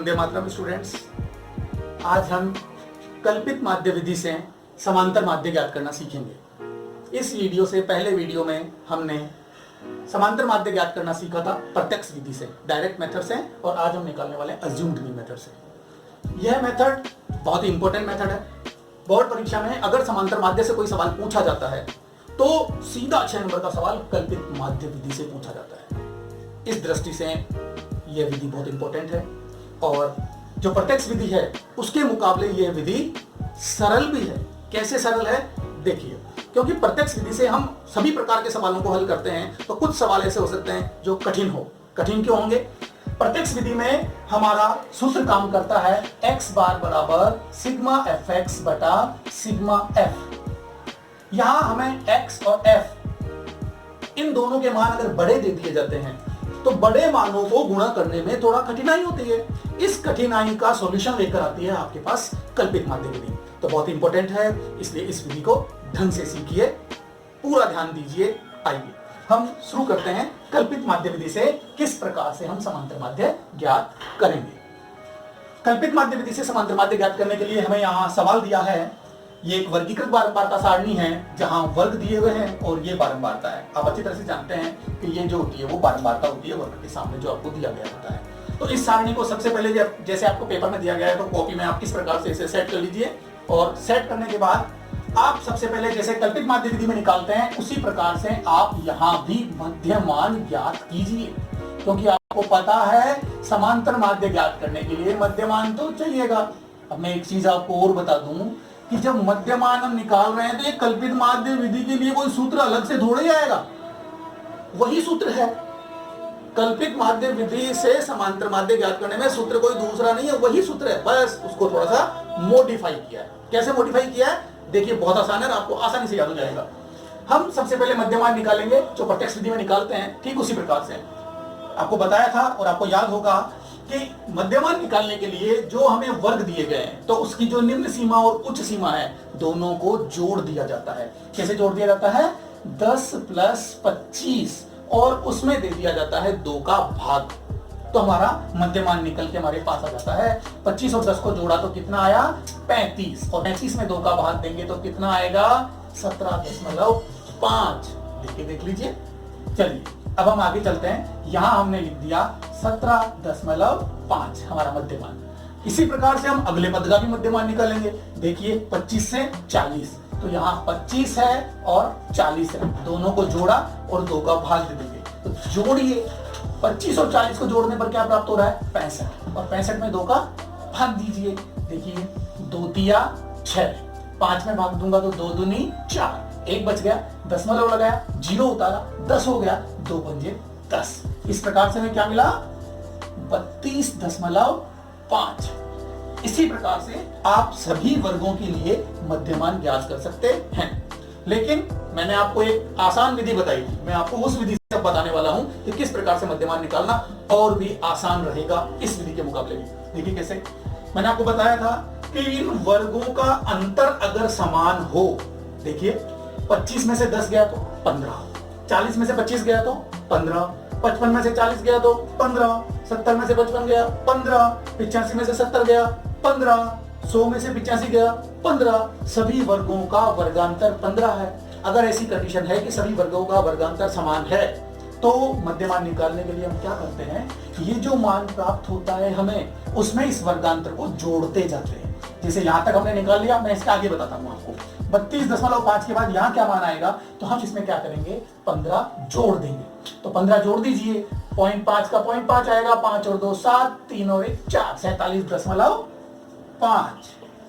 Vande Mataram students. आज हम कल्पित माध्य विधि से समांतर माध्य ज्ञात करना सीखेंगे। इस वीडियो से पहले वीडियो में हमने समांतर माध्य ज्ञात करना सीखा था प्रत्यक्ष विधि से, डायरेक्ट मेथड से, और आज हम निकालने वाले अज्यूम्ड मीन मेथड से। यह मेथड बहुत ही इंपॉर्टेंट मेथड है। बोर्ड परीक्षा में अगर समांतर माध्य से कोई सवाल पूछा जाता है तो सीधा 6 नंबर का सवाल कल्पित माध्य विधि से पूछा जाता है। इस दृष्टि से यह विधि बहुत इंपॉर्टेंट है और जो प्रत्यक्ष विधि है उसके मुकाबले यह विधि सरल भी है। कैसे सरल है देखिए, क्योंकि प्रत्यक्ष विधि से हम सभी प्रकार के सवालों को हल करते हैं, तो कुछ सवाल ऐसे हो सकते हैं जो कठिन हो। कठिन क्यों होंगे? प्रत्यक्ष विधि में हमारा सूत्र काम करता है x बार बराबर सिग्मा fx बटा सिग्मा f। यहां हमें x और f इन दोनों के मान अगर बड़े दे दिए जाते हैं तो बड़े मानों को गुणा करने में थोड़ा कठिनाई होती है। इस कठिनाई का सॉल्यूशन लेकर आती है आपके पास कल्पित माध्य विधि। तो बहुत इंपॉर्टेंट है, इसलिए इस विधि को ढंग से सीखिए, पूरा ध्यान दीजिए। आइए हम शुरू करते हैं कल्पित माध्य विधि से किस प्रकार से हम समांतर माध्य ज्ञात करेंगे। कल्पित माध्य विधि से समांतर माध्य ज्ञात करने के लिए हमें यहाँ सवाल दिया है। ये एक वर्गीकृत बारंबारता सारणी है जहां वर्ग दिए हुए हैं और ये बारंबारता है। आप अच्छी तरह से जानते हैं कि ये जो होती है वो बारंबारता होती है वर्ग के सामने जो आपको दिया गया होता है। तो इस सारणी को सबसे पहले जैसे आपको पेपर में दिया गया है तो कॉपी में आप किस प्रकार से इसे सेट कर लीजिए, और सेट करने के बाद आप सबसे पहले जैसे कल्पित माध्य विधि में निकालते हैं उसी प्रकार से आप यहाँ भी मध्यमान ज्ञात कीजिए, क्योंकि आपको पता है समांतर माध्य ज्ञात करने के लिए मध्यमान तो चाहिएगा। अब मैं एक चीज आपको और बता दूं कि जब मध्यमान हम निकाल रहे हैं तो ये कल्पित माध्य विधि के लिए कोई सूत्र अलग से थोड़ा ही आएगा, वही सूत्र है। कल्पित माध्य विधि से समांतर माध्य ज्ञात करने में सूत्र कोई दूसरा नहीं है, वही सूत्र है, बस उसको थोड़ा सा मॉडिफाई किया है। कैसे मॉडिफाई किया है देखिए, बहुत आसान है, आपको आसानी से याद हो जाएगा। हम सबसे पहले मध्यमान निकालेंगे जो प्रत्यक्ष विधि में निकालते हैं, ठीक उसी प्रकार से आपको बताया था और आपको याद होगा कि मध्यमान निकालने के लिए जो हमें वर्ग दिए गए हैं तो उसकी जो निम्न सीमा और उच्च सीमा है दोनों को जोड़ दिया जाता है। कैसे जोड़ दिया जाता है? 10 प्लस 25 और उसमें दे दिया जाता है 2 का भाग, तो हमारा मध्यमान निकल के हमारे पास आ जाता है। 25 और 10 को जोड़ा तो कितना आया? 35, और 35 में 2 का भाग देंगे तो कितना आएगा? 17.5। देख लीजिए। चलिए अब हम आगे चलते हैं। यहां हमने लिख दिया 17.5 हमारा मध्यमान। इसी प्रकार से हम अगले पद का भी मध्यमान निकालेंगे। देखिए 25 से 40, तो यहाँ 25 है और 40 है, दोनों को जोड़ा और 2 का भाग दे देंगे। तो जोड़िए, 25 और 40 को जोड़ने पर क्या प्राप्त हो रहा है? 65, और 65 में 2 का भाग दीजिए। देखिए 2 तिया 6, 5 में भाग दूंगा तो 2 दूनी 4, 1 बच गया, दशमलव लगाया, 0 उतारा, 10 हो गया, 2 पंजे 10। इस प्रकार से हमें क्या मिला? 32.5। इसी प्रकार से आप सभी वर्गों के लिए मध्यमान ज्ञात कर सकते हैं। लेकिन मैंने आपको एक आसान विधि बताई थी, मैं आपको उस विधि से बताने वाला हूं कि किस प्रकार से मध्यमान निकालना और भी आसान रहेगा इस विधि के मुकाबले भी। देखिए कैसे, मैंने आपको बताया था कि इन वर्गों का अंतर अगर समान हो, देखिए 25 में से 10 गया तो 15, 40 में से 25 गया तो 15, 55 में से 40 गया तो 15, 70 में से 55 गया 15, 85 में से 70 गया 15, 100 में से 85 गया 15। सभी वर्गों का वर्गांतर 15 है। अगर ऐसी कंडीशन है कि सभी वर्गों का वर्गांतर समान है तो मध्यमान निकालने के लिए हम क्या करते हैं, ये जो मान प्राप्त होता है हमें उसमें इस वर्गांतर को जोड़ते जाते हैं। जैसे यहां तक हमने निकाल लिया, मैं इसके आगे बताता हूं आपको। 32.5 के बाद यहां क्या मान आएगा तो हम इसमें क्या करेंगे? 15 जोड़ देंगे। तो 15 जोड़ दीजिए, 0.5 का 0.5 आएगा, 5 और 2 7, 3 और 1 4, 47.5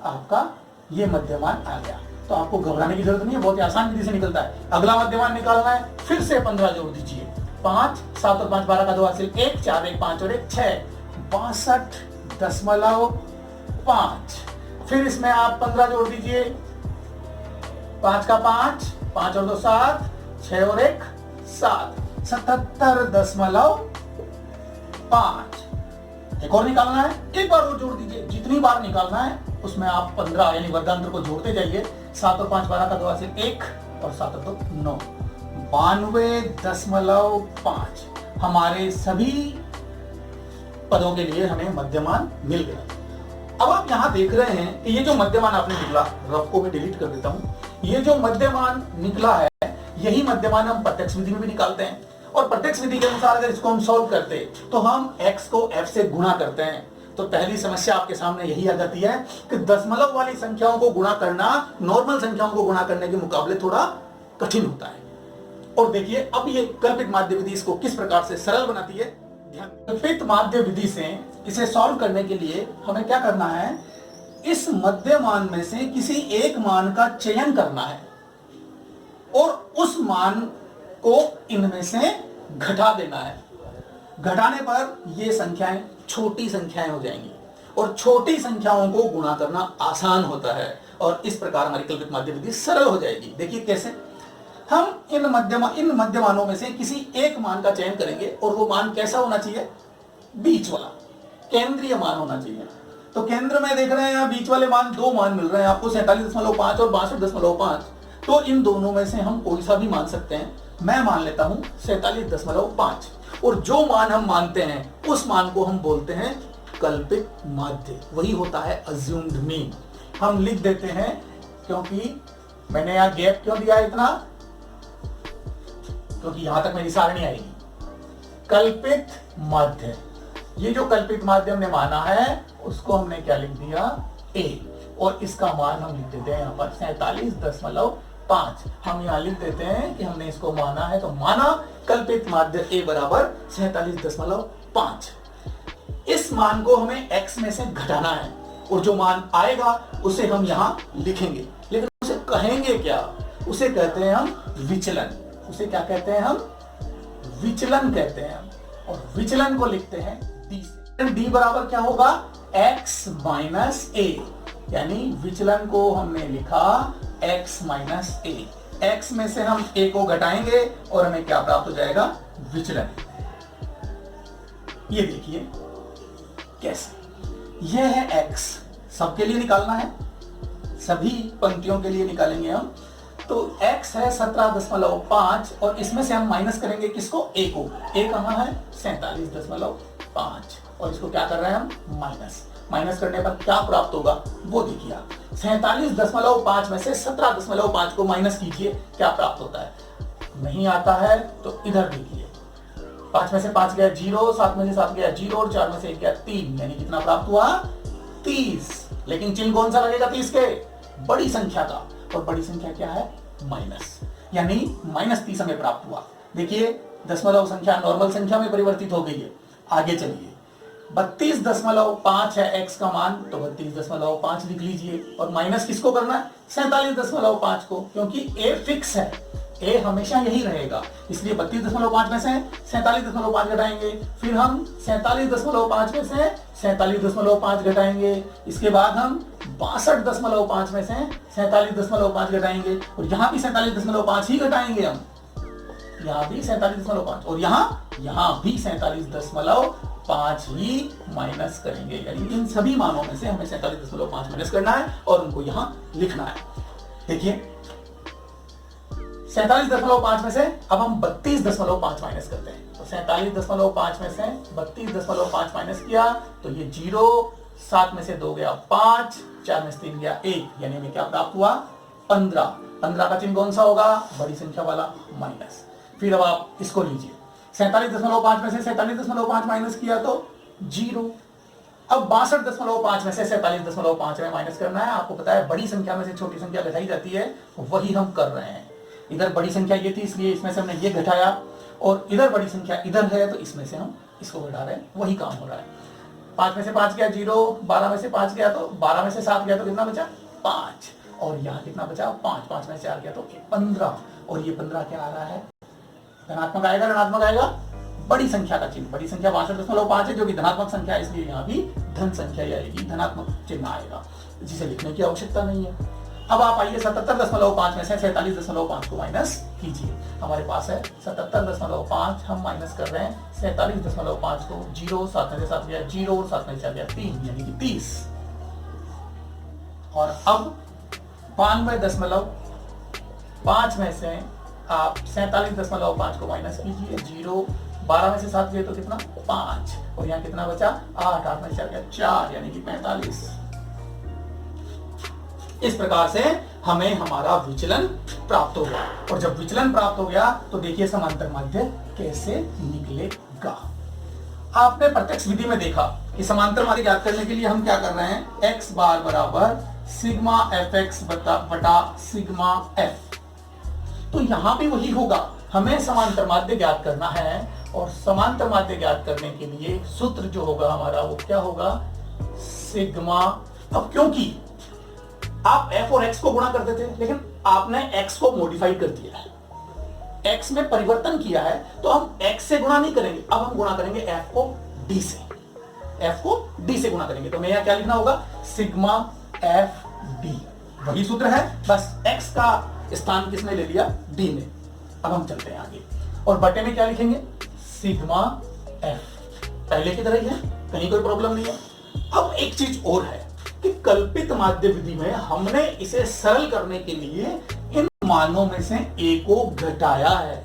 आपका ये मध्यमान आ गया। तो आपको घबराने की जरूरत नहीं है, बहुत ही आसान विधि से निकलता है। अगला मध्यमान निकालना है, फिर से 15 जोड़ दीजिए, 5, 7 और 5 12 का 2 हासिल 1, 4 1 5 और 1 6, 62.5। फिर इसमें आप 15 जोड़ दीजिए, 5 का 5, 5 और 2 7, 6 और 1 7, 77.5। एक और निकालना है, एक बार और जोड़ दीजिए, जितनी बार निकालना है उसमें आप 15 यानी वर्गांतर को जोड़ते जाइए। 7 और 5 12 का 2 हासिल 1 और 7 और 2 9, 92.5 हमारे सभी पदों के लिए हमें मध्यमान मिल गया। अब आप यहाँ देख रहे हैं कि ये जो मध्यमान आपने निकला, रफ को मैं डिलीट कर देता हूँ, ये जो मध्यमान निकला है यही मध्यमान हम प्रत्यक्ष विधि में भी निकालते हैं। और प्रत्यक्ष विधि के अनुसार अगर इसको हम सॉल्व करते तो हम x को f से गुणा करते हैं। तो पहली समस्या आपके सामने यही आ जाती है कि दशमलव वाली संख्याओं को गुणा करना नॉर्मल संख्याओं को गुणा करने के मुकाबले थोड़ा कठिन होता है। और देखिए अब ये कल्पित माध्य विधि इसको किस प्रकार से सरल बनाती है। ध्यान, कल्पित माध्य विधि से इसे सॉल्व करने के लिए हमें क्या करना है, इस मध्यमान में से किसी एक मान का चयन करना है और उस मान को इनमें से घटा देना है। घटाने पर ये संख्याएं छोटी संख्याएं हो जाएंगी और छोटी संख्याओं को गुणा करना आसान होता है और इस प्रकार हमारी कल्पित माध्य विधि सरल हो जाएगी। देखिए कैसे, हम इन मध्यमानों में से किसी एक मान का चयन करेंगे और वो मान कैसा होना चाहिए, बीच वाला केंद्रीय मान होना चाहिए। तो केंद्र में देख रहे हैं यहाँ बीच वाले मान, दो मान मिल रहे हैं आपको 47.5 और 62.5। तो इन दोनों में से हम कोई सा भी मान सकते हैं। मैं मान लेता हूं 47.5 और जो मान हम मानते हैं उस मान को हम बोलते हैं कल्पित माध्य, वही होता है अज्यूम्ड मीन। हम लिख देते हैं, क्योंकि मैंने यहां गैप क्यों दिया है इतना, क्योंकि यहां तक मेरी सारणी आएगी। कल्पित माध्य, ये जो कल्पित माध्य हमने माना है उसको हमने क्या लिख दिया, a, और इसका मान हम लिख देते हैं यहाँ पर 47.5। हम यहाँ लिख देते हैं कि हमने इसको माना है, तो माना कल्पित माध्य a बराबर 47.5। इस मान को हमें x में से घटाना है और जो मान आएगा उसे हम यहाँ लिखेंगे, लेकिन उसे कहेंगे क्या, उसे कहते हैं हम विचलन। उसे क्या कहते हैं हम, विचलन कहते हैं हम, और विचलन को लिखते हैं d से। d बराबर क्या होगा, x माइनस a, यानी विचलन को हमने लिखा x माइनस a। x में से हम a को घटाएंगे और हमें क्या प्राप्त हो जाएगा, विचलन। ये देखिए कैसे, यह है x, सबके लिए निकालना है, सभी पंक्तियों के लिए निकालेंगे हम। तो x है 17.5 और इसमें से हम माइनस करेंगे किसको, a को। a कहां है, 47.5 और इसको क्या कर रहे हैं हम, माइनस करने पर क्या प्राप्त होगा वो देखिए आप। 47.5 में से 17.5 को माइनस कीजिए, क्या प्राप्त होता है, नहीं आता है तो इधर देखिए, 5 में से 5 गया 0, 7 में से 7 गया 0 और 4 में से 1 गया 3, यानी कितना प्राप्त हुआ, 30। लेकिन चिन्ह कौन सा लगेगा 30 के, बड़ी संख्या का, और बड़ी संख्या क्या है, माइनस, यानी -30 हमें प्राप्त हुआ। देखिए दशमलव संख्या नॉर्मल संख्या में परिवर्तित हो गई है। आगे चलिए, 32.5 है x का मान, तो 32.5 लिख लीजिए और माइनस किसको करना है, 47.5 को, क्योंकि a फिक्स है, a हमेशा यही रहेगा, इसलिए 32.5 में से 47.5 घटाएंगे, फिर हम 47.5 में से 47.5 घटाएंगे, इसके बाद हम 62.5 में से 47.5 घटाएंगे और यहाँ भी 47.5 ही घटाएंगे हम, यहाँ भी 47.5 और यहाँ भी 47.5 ही माइनस करेंगे, यानी इन सभी मानों में से हमें 47.5 माइनस करना है और उनको यहाँ लिखना है। देखिए 47.5 में से अब हम 32.5 माइनस करते हैं, तो 47.5 में से 32.5 माइनस किया तो ये 0, 7 में से 2 गया 5, 4 में से 3 गया 1, यानी हमें क्या प्राप्त हुआ, 15। 15 का चिन्ह कौन सा होगा, बड़ी संख्या वाला, माइनस। फिर अब आप इसको लीजिए, 47.5 में से 47.5 माइनस किया तो 0। अब 62.5 में से 47.5 में माइनस करना है। आपको पता है बड़ी संख्या में से छोटी संख्या घटाई जाती है, वही हम कर रहे हैं। इधर बड़ी संख्या ये थी इसलिए इसमें से हमने ये घटाया, और इधर बड़ी संख्या इधर है तो इसमें से हम इसको घटा रहे हैं, वही काम हो रहा है। 5 में से 5 गया 0, 12 में से 5 गया तो 12 में से 7 गया तो कितना बचा, 5, और यहाँ कितना बचा, 5, 5 में से 4 गया तो 15, और ये 15 क्या आ रहा है, धनात्मक आएगा, ऋणात्मक आएगा, बड़ी संख्या का चिन्ह, बड़ी संख्या 62.5 है जो कि धनात्मक संख्या है, इसलिए यहाँ भी धन संख्या ही आएगी, धनात्मक चिन्ह आएगा, जिसे लिखने की आवश्यकता नहीं है। अब आप आइए 77.5 में से 47.5 को माइनस कीजिए। हमारे पास है 77.5, हम माइनस कर रहे हैं 47.5 को, 0, 7 में से 7 गया 0 और 7 में से 4 गया 3, यानी कि 30। और अब 92.5 में से आप 47.5 को माइनस कीजिए, 0, 12 में से 7 गए तो कितना 5, और यहाँ कितना बचा 8, 8 में से 4 गया 4, यानी कि 45। इस प्रकार से हमें हमारा विचलन प्राप्त हो गया, और जब विचलन प्राप्त हो गया तो देखिए समांतर माध्य कैसे निकलेगा। आपने प्रत्यक्ष विधि में देखा कि समांतर माध्य ज्ञात करने के लिए हम क्या कर रहे हैं, x बार बराबर सिग्मा fx बटा सिग्मा f। तो यहां भी वही होगा, हमें समांतर माध्य ज्ञात करना है, और समांतर माध्य ज्ञात करने के लिए सूत्र जो होगा हमारा वो क्या होगा, सिग्मा। अब क्योंकि आप f और x को गुणा करते थे, लेकिन आपने x को मॉडिफाई कर दिया है, x में परिवर्तन किया है, तो हम x से गुणा नहीं करेंगे, अब हम गुणा करेंगे f को d से, f को d से गुणा करेंगे। तो हमें यहां क्या लिखना होगा, सिग्मा f d। वही सूत्र है, बस x का स्थान किसने ले लिया, d ने। अब हम चलते हैं आगे, और बटे में क्या लिखेंगे, सिग्मा f, पहले की तरह ही है, कहीं कोई प्रॉब्लम नहीं है। अब एक चीज और है कि कल्पित माध्य विधि में हमने इसे सरल करने के लिए इन मानों में से a को घटाया है।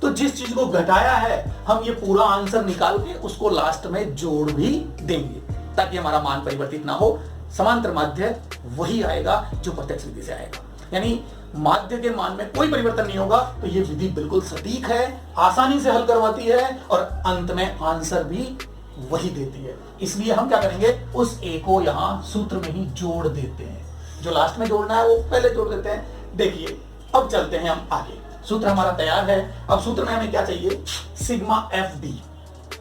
तो जिस चीज को घटाया है हम ये पूरा आंसर निकाल के उसको लास्ट में जोड़ भी देंगे, ताकि हमारा मान परिवर्तित ना हो। समांतर माध्य वही आएगा जो प्रत्यक्ष विधि से आएगा, यानी माध्य के मान में कोई परिवर्तन नहीं होगा। तो ये विधि बिल्कुल सटीक है, आसानी से हल करवाती है, और अंत में आंसर भी वही देती है। इसलिए हम क्या करेंगे, उस a को यहां सूत्र में ही जोड़ देते हैं, जो लास्ट में जोड़ना है वो पहले जोड़ देते हैं। देखिए अब चलते हैं हम आगे, सूत्र हमारा तैयार है। अब सूत्र में हमें क्या चाहिए, सिग्मा एफ डी,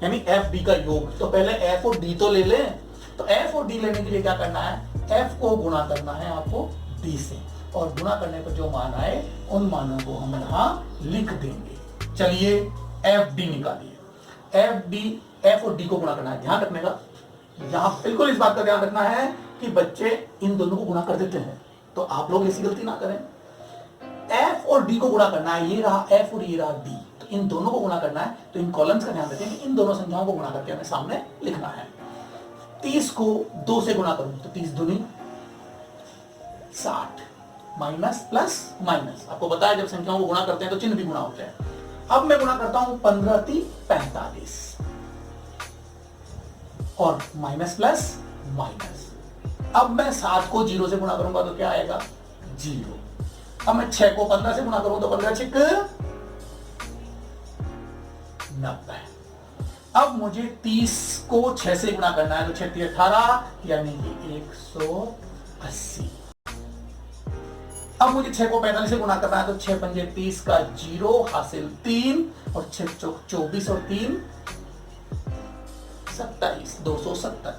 यानी एफ डी का योग। तो पहले एफ और डी तो ले लें। तो एफ और डी लेने के लिए क्या करना है, एफ को गुणा करना है आपको डी से, और गुणा करने पर जो मान आए उन मानों को हम यहां लिख देंगे। चलिए एफ डी निकालिए। एफ और डी को गुणा करना है, ध्यान रखने का, यहां बिल्कुल इस बात का ध्यान रखना है कि बच्चे इन दोनों को गुणा कर देते हैं, तो आप लोग ऐसी गलती ना करें। एफ और डी को गुणा करना है, ये रहा एफ और ये रहा डी, तो इन दोनों को गुणा करना है। तो इन कॉलम्स का ध्यान रखें कि इन दोनों संख्याओं को गुणा करके हमें सामने लिखना है। 30 को 2 से गुणा करूं तो 30 दूनी 60, माइनस प्लस माइनस, आपको पता है जब संख्याओं को गुणा करते हैं तो चिन्ह भी गुणा होते हैं। अब मैं गुणा करता हूं 15 × 45, और माइनस प्लस माइनस। अब मैं 7 को 0 से गुणा करूंगा तो क्या आएगा, 0। अब मैं 6 को 15 से गुणा करूं तो 15 × 6 90। अब मुझे 30 को 6 से गुणा करना है, तो 6 × 18 यानी कि 180। अब मुझे 6 को 45 से गुणा करना है, तो 6 × 5 30 का 0 हासिल 3, और 6 × 24 और 3 27, 270।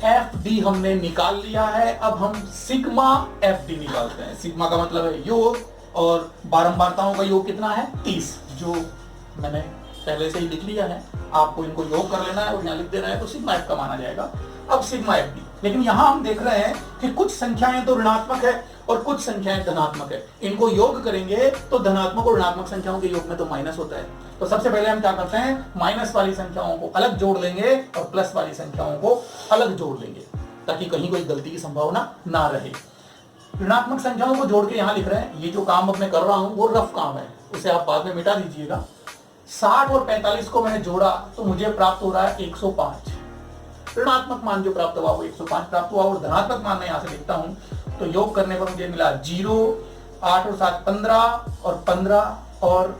एफ डी हमने निकाल लिया है। अब हम सिग्मा एफ डी निकालते हैं। सिग्मा का मतलब है योग, और बारंबारताओं का योग कितना है, 30, जो मैंने पहले से ही लिख लिया है। आपको इनको योग कर लेना है और यहाँ लिख देना है, तो सिग्मा एफ का माना जाएगा। अब सिग्मा एफ डी, लेकिन यहां हम देख रहे हैं कि कुछ संख्याएं तो ऋणात्मक है और कुछ संख्याएं धनात्मक है। इनको योग करेंगे तो धनात्मक और ऋणात्मक संख्याओं के योग में तो माइनस होता है। तो सबसे पहले हम क्या करते हैं, माइनस वाली संख्याओं को अलग जोड़ लेंगे और प्लस वाली संख्याओं को अलग जोड़ लेंगे, ताकि कहीं कोई गलती की संभावना ना रहे। ऋणात्मक संख्याओं को जोड़ के यहां लिख रहे हैं। ये जो काम अब मैं कर रहा हूं वो रफ काम है, उसे आप बाद में मिटा दीजिएगा। 60 और 45 को मैंने जोड़ा तो मुझे प्राप्त हो रहा है 105। ऋणात्मक मान जो प्राप्त हुआ वो 105 प्राप्त हुआ, और धनात्मक मान मैं यहां से लिखता हूं तो योग करने पर मुझे मिला 0, 8 और 7 15, और 15 और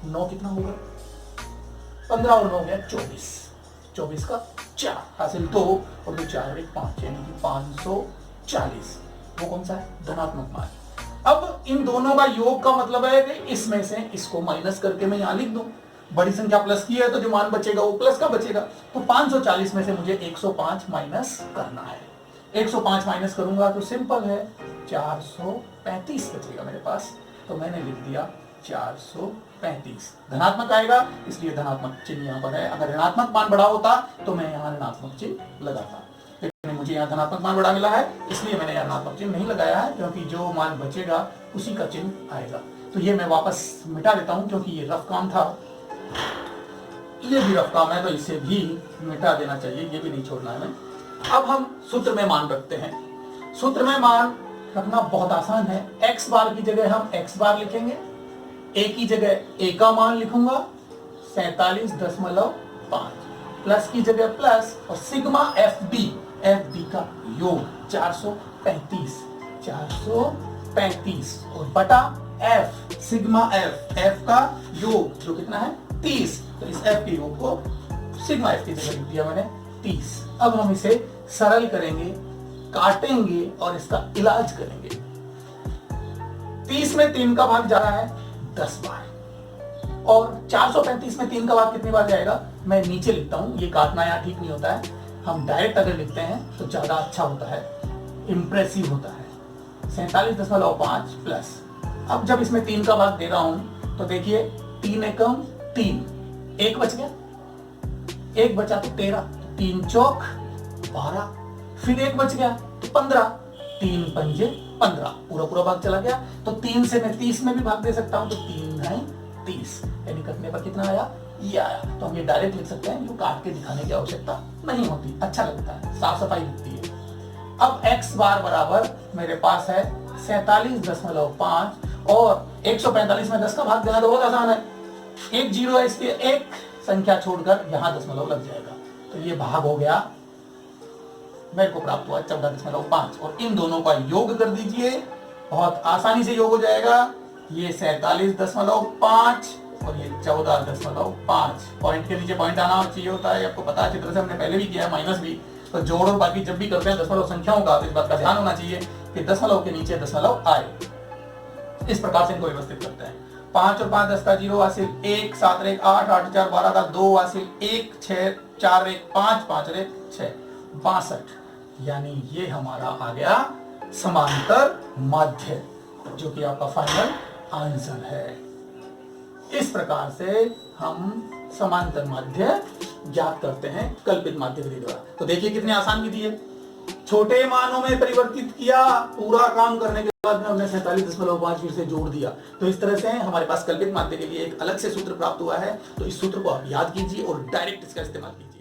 9 कितना होगा, 15 और 9 हो गया 24, 24 का 4 हासिल 2, और 2 4 और 1 5, यानी कि 540। वो कौन सा है, धनात्मक मान। अब इन दोनों का योग का मतलब है कि इसमें से इसको माइनस करके मैं यहां लिख दूं। बड़ी संख्या प्लस की है तो जो मान बचेगा वो प्लस का बचेगा। तो 540 में से मुझे 105 माइनस करना है। 105 माइनस करूंगा तो सिंपल है, 435 बचेगा मेरे पास। तो मैंने लिख दिया 435। धनात्मक आएगा इसलिए धनात्मक चिन्ह यहाँ पर है। अगर ऋणात्मक मान बड़ा होता तो मैं यहाँ ऋणात्मक चिन्ह लगाता, लेकिन मुझे यहाँ धनात्मक मान बड़ा मिला है इसलिए मैंने यहाँ ऋणात्मक चिन्ह नहीं लगाया है, क्योंकि जो मान बचेगा उसी का चिन्ह आएगा। तो ये मैं वापस मिटा देता हूँ क्योंकि ये रफ काम था, ये भी रफ काम है तो इसे भी मिटा देना चाहिए, ये भी नहीं छोड़ना है हमें। अब हम सूत्र में मान रखते हैं। सूत्र में मान रखना बहुत आसान है। x बार की जगह हम x बार लिखेंगे, a की जगह a का मान लिखूंगा, 47.5 प्लस की जगह प्लस और सिग्मा एफ डी का योग 435 और बटा एफ सिग्मा एफ का योग जो कितना है 30। तो इस एफ के योग को सिग्मा एफ की जगह लिख दिया मैंने 30। अब हम इसे सरल करेंगे, काटेंगे और इसका इलाज करेंगे। 30 में 3 का भाग जा रहा है 10 बार और 435 में 3 का भाग कितनी बार जाएगा मैं नीचे लिखता हूं, ये काटना यहाँ ठीक नहीं होता है, हम डायरेक्ट अगर लिखते हैं तो ज्यादा अच्छा होता है, इंप्रेसिव होता है। 47.5 प्लस, अब जब इसमें 3 का भाग दे रहा हूं तो देखिए 3 एकम 3, 1 बच गया, 1 बचा तो 13, 3 चौक 12, फिर 1 बच गया तो 15, 3 पंजे 15, पूरा भाग चला गया। तो 3 से मैं 30 में भी भाग दे सकता हूं, तो 3 9 30, यानी कटने पर कितना आया, ये आया। तो हम ये डायरेक्ट लिख सकते हैं, जो काट के दिखाने की आवश्यकता नहीं होती, अच्छा लगता है, साफ सफाई दिखती है। अब x बार बराबर मेरे पास है 47.5 और 145 में 10 का भाग देना तो बहुत आसान है, एक जीरो है इसलिए एक संख्या छोड़कर यहां दशमलव लग जाएगा, तो ये भाग हो गया, मेरे को प्राप्त हुआ 14.5 और इन दोनों का योग कर दीजिए, बहुत आसानी से योग हो जाएगा। ये 47.5 और ये 14.5, पॉइंट के नीचे पॉइंट आना चाहिए होता है, आपको पता है, अच्छी तरह से हमने पहले भी किया है, माइनस भी। तो जोड़ और बाकी जब भी करते हैं दशमलव संख्याओं का, तो इस बात का ध्यान होना चाहिए कि दशमलव के नीचे दशमलव आए। इस प्रकार से इनको व्यवस्थित करते हैं। 5 और 5 10 का 0 हासिल 1, 7 और 1 8, 8 4 12 का 2 हासिल 1, 6 4 और 1 5, 5 और 1 6, 62। यानी ये हमारा आ गया समांतर माध्य, जो कि आपका फाइनल आंसर है। इस प्रकार से हम समांतर माध्य ज्ञात करते हैं कल्पित माध्य विधि द्वारा। तो देखिए कितनी आसान विधि है, छोटे मानों में परिवर्तित किया, पूरा काम करने के बाद में हमने 47.5 फिर से जोड़ दिया। तो इस तरह से हमारे पास कल्पित माध्य के लिए एक अलग से सूत्र प्राप्त हुआ है। तो इस सूत्र को आप याद कीजिए और डायरेक्ट इसका इस्तेमाल कीजिए।